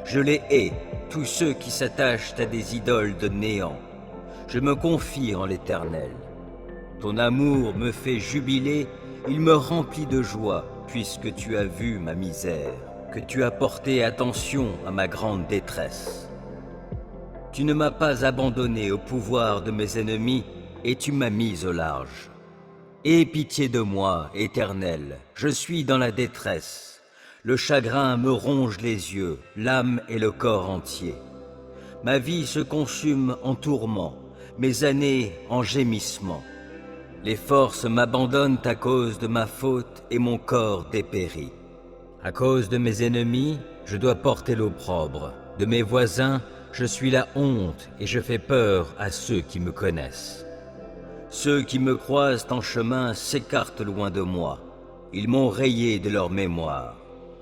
Je les hais, tous ceux qui s'attachent à des idoles de néant. Je me confie en l'Éternel. Ton amour me fait jubiler, il me remplit de joie, puisque tu as vu ma misère, que tu as porté attention à ma grande détresse. Tu ne m'as pas abandonné au pouvoir de mes ennemis, et tu m'as mis au large. Aie pitié de moi, Éternel, je suis dans la détresse. Le chagrin me ronge les yeux, l'âme et le corps entier. Ma vie se consume en tourments, mes années en gémissements. Les forces m'abandonnent à cause de ma faute et mon corps dépérit. À cause de mes ennemis, je dois porter l'opprobre. De mes voisins, je suis la honte et je fais peur à ceux qui me connaissent. Ceux qui me croisent en chemin s'écartent loin de moi. Ils m'ont rayé de leur mémoire.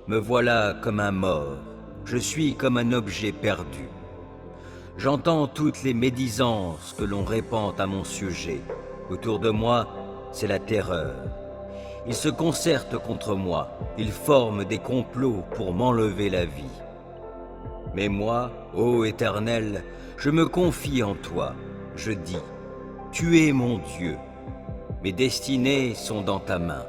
Me voilà comme un mort. Je suis comme un objet perdu. J'entends toutes les médisances que l'on répand à mon sujet. Autour de moi, c'est la terreur. Ils se concertent contre moi. Ils forment des complots pour m'enlever la vie. Mais moi, ô Éternel, je me confie en toi. Je dis, tu es mon Dieu. Mes destinées sont dans ta main.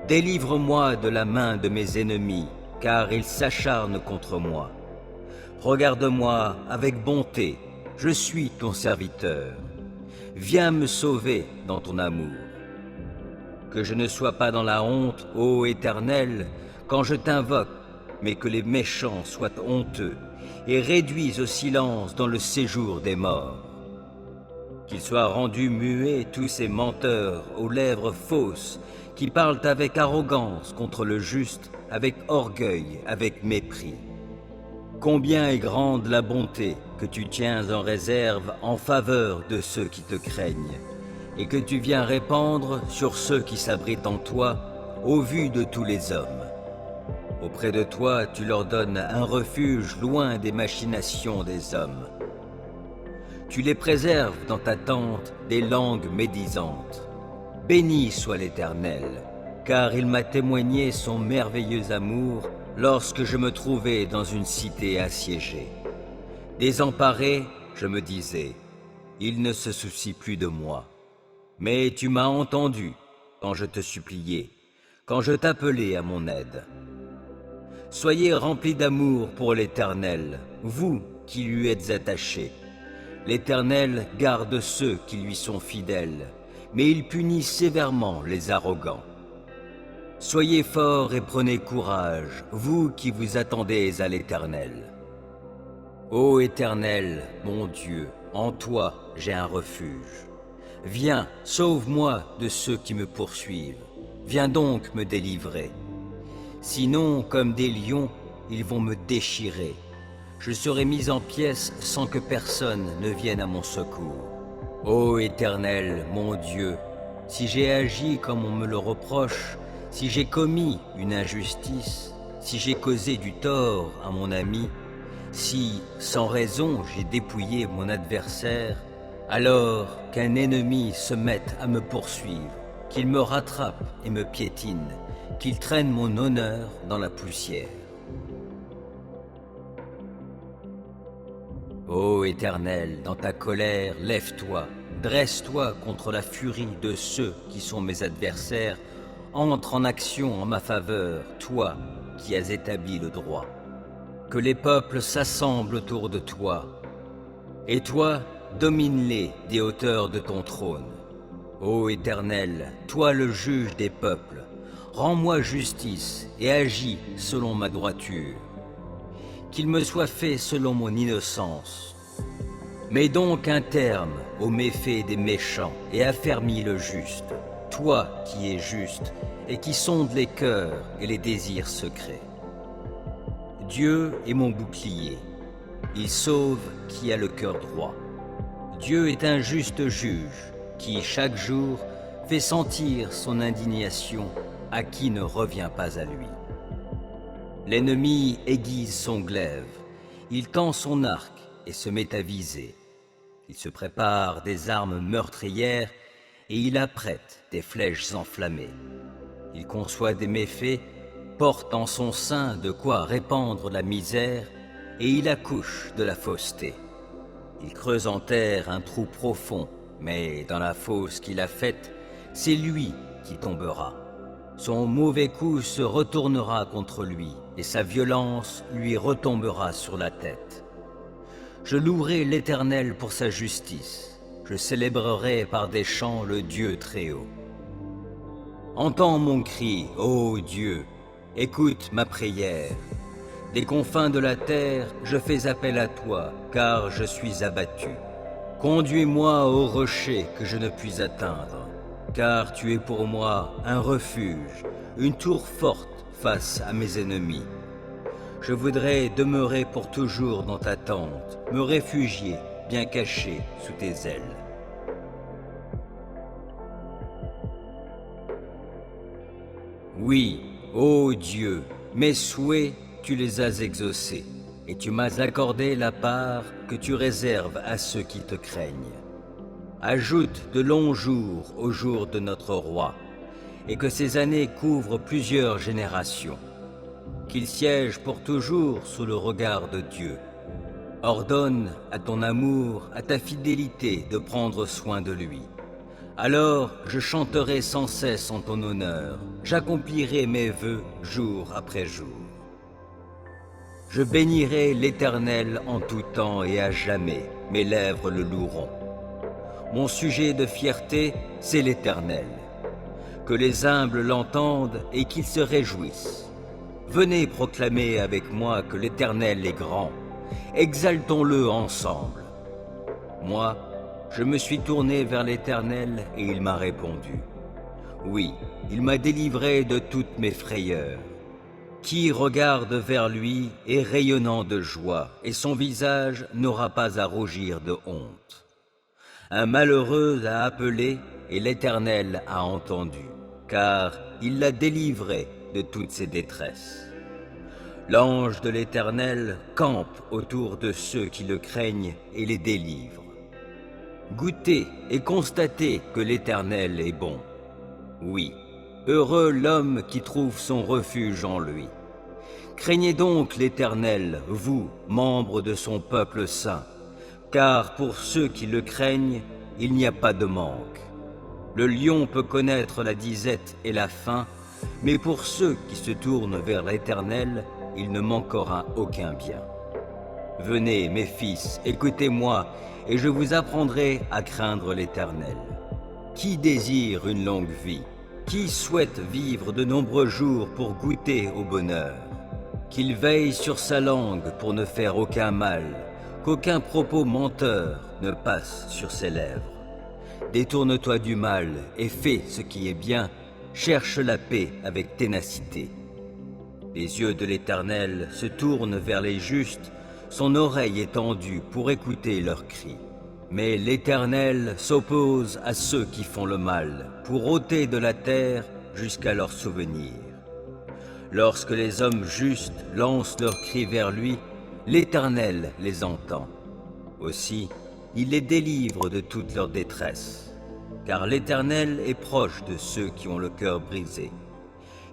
Délivre-moi de la main de mes ennemis, car ils s'acharnent contre moi. Regarde-moi avec bonté, je suis ton serviteur. Viens me sauver dans ton amour. Que je ne sois pas dans la honte, ô Éternel, quand je t'invoque, mais que les méchants soient honteux et réduits au silence dans le séjour des morts. Qu'ils soient rendus muets tous ces menteurs aux lèvres fausses qui parlent avec arrogance contre le juste, avec orgueil, avec mépris. Combien est grande la bonté que tu tiens en réserve en faveur de ceux qui te craignent, et que tu viens répandre sur ceux qui s'abritent en toi, au vu de tous les hommes. Auprès de toi, tu leur donnes un refuge loin des machinations des hommes. Tu les préserves dans ta tente des langues médisantes. Béni soit l'Éternel, car il m'a témoigné son merveilleux amour lorsque je me trouvais dans une cité assiégée. Désemparé, je me disais, il ne se soucie plus de moi. Mais tu m'as entendu quand je te suppliais, quand je t'appelais à mon aide. Soyez remplis d'amour pour l'Éternel, vous qui lui êtes attachés. L'Éternel garde ceux qui lui sont fidèles, mais il punit sévèrement les arrogants. Soyez forts et prenez courage, vous qui vous attendez à l'Éternel. Ô Éternel, mon Dieu, en toi j'ai un refuge. Viens, sauve-moi de ceux qui me poursuivent. Viens donc me délivrer. Sinon, comme des lions, ils vont me déchirer. Je serai mis en pièces sans que personne ne vienne à mon secours. Ô Éternel, mon Dieu, si j'ai agi comme on me le reproche, si j'ai commis une injustice, si j'ai causé du tort à mon ami, si, sans raison, j'ai dépouillé mon adversaire, alors qu'un ennemi se mette à me poursuivre, qu'il me rattrape et me piétine, qu'il traîne mon honneur dans la poussière. Ô Éternel, dans ta colère, lève-toi, dresse-toi contre la furie de ceux qui sont mes adversaires, entre en action en ma faveur, toi qui as établi le droit. Que les peuples s'assemblent autour de toi, et toi, domine-les des hauteurs de ton trône. Ô Éternel, toi le juge des peuples, rends-moi justice et agis selon ma droiture. Qu'il me soit fait selon mon innocence. Mets donc un terme aux méfaits des méchants et affermis le juste, toi qui es juste et qui sondes les cœurs et les désirs secrets. Dieu est mon bouclier, il sauve qui a le cœur droit. Dieu est un juste juge qui, chaque jour, fait sentir son indignation à qui ne revient pas à lui. L'ennemi aiguise son glaive, il tend son arc et se met à viser. Il se prépare des armes meurtrières et il apprête des flèches enflammées. Il conçoit des méfaits, porte en son sein de quoi répandre la misère et il accouche de la fausseté. Il creuse en terre un trou profond, mais dans la fosse qu'il a faite, c'est lui qui tombera. Son mauvais coup se retournera contre lui et sa violence lui retombera sur la tête. Je louerai l'Éternel pour sa justice, je célébrerai par des chants le Dieu Très-Haut. Entends mon cri, ô Dieu, écoute ma prière. Des confins de la terre, je fais appel à toi, car je suis abattu. Conduis-moi au rocher que je ne puis atteindre, car tu es pour moi un refuge, une tour forte face à mes ennemis. Je voudrais demeurer pour toujours dans ta tente, me réfugier, bien caché sous tes ailes. Oui, ô Dieu, mes souhaits, tu les as exaucés, et tu m'as accordé la part que tu réserves à ceux qui te craignent. Ajoute de longs jours aux jours de notre roi, et que ces années couvrent plusieurs générations. Qu'il siège pour toujours sous le regard de Dieu. Ordonne à ton amour, à ta fidélité de prendre soin de lui. Alors je chanterai sans cesse en ton honneur, j'accomplirai mes vœux jour après jour. Je bénirai l'Éternel en tout temps et à jamais, mes lèvres le loueront. Mon sujet de fierté, c'est l'Éternel. Que les humbles l'entendent et qu'ils se réjouissent. Venez proclamer avec moi que l'Éternel est grand. Exaltons-le ensemble. Moi, je me suis tourné vers l'Éternel et il m'a répondu. Oui, il m'a délivré de toutes mes frayeurs. Qui regarde vers lui est rayonnant de joie et son visage n'aura pas à rougir de honte. Un malheureux a appelé et l'Éternel a entendu, car il l'a délivré de toutes ses détresses. L'ange de l'Éternel campe autour de ceux qui le craignent et les délivre. Goûtez et constatez que l'Éternel est bon. Oui, heureux l'homme qui trouve son refuge en lui. Craignez donc l'Éternel, vous, membres de son peuple saint, car pour ceux qui le craignent, il n'y a pas de manque. Le lion peut connaître la disette et la faim, mais pour ceux qui se tournent vers l'Éternel, il ne manquera aucun bien. Venez, mes fils, écoutez-moi, et je vous apprendrai à craindre l'Éternel. Qui désire une longue vie? Qui souhaite vivre de nombreux jours pour goûter au bonheur? Qu'il veille sur sa langue pour ne faire aucun mal, qu'aucun propos menteur ne passe sur ses lèvres. Détourne-toi du mal et fais ce qui est bien, cherche la paix avec ténacité. Les yeux de l'Éternel se tournent vers les justes, son oreille est tendue pour écouter leurs cris. Mais l'Éternel s'oppose à ceux qui font le mal, pour ôter de la terre jusqu'à leur souvenir. Lorsque les hommes justes lancent leurs cris vers lui, l'Éternel les entend. Aussi, il les délivre de toute leur détresse. Car l'Éternel est proche de ceux qui ont le cœur brisé.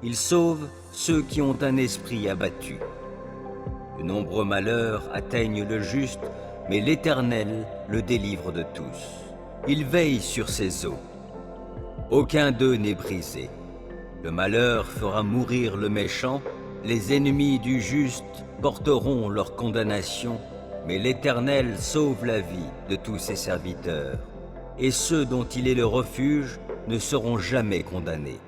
Il sauve ceux qui ont un esprit abattu. De nombreux malheurs atteignent le juste, mais l'Éternel le délivre de tous. Il veille sur ses eaux. Aucun d'eux n'est brisé. Le malheur fera mourir le méchant, les ennemis du juste porteront leur condamnation, mais l'Éternel sauve la vie de tous ses serviteurs, et ceux dont il est le refuge ne seront jamais condamnés.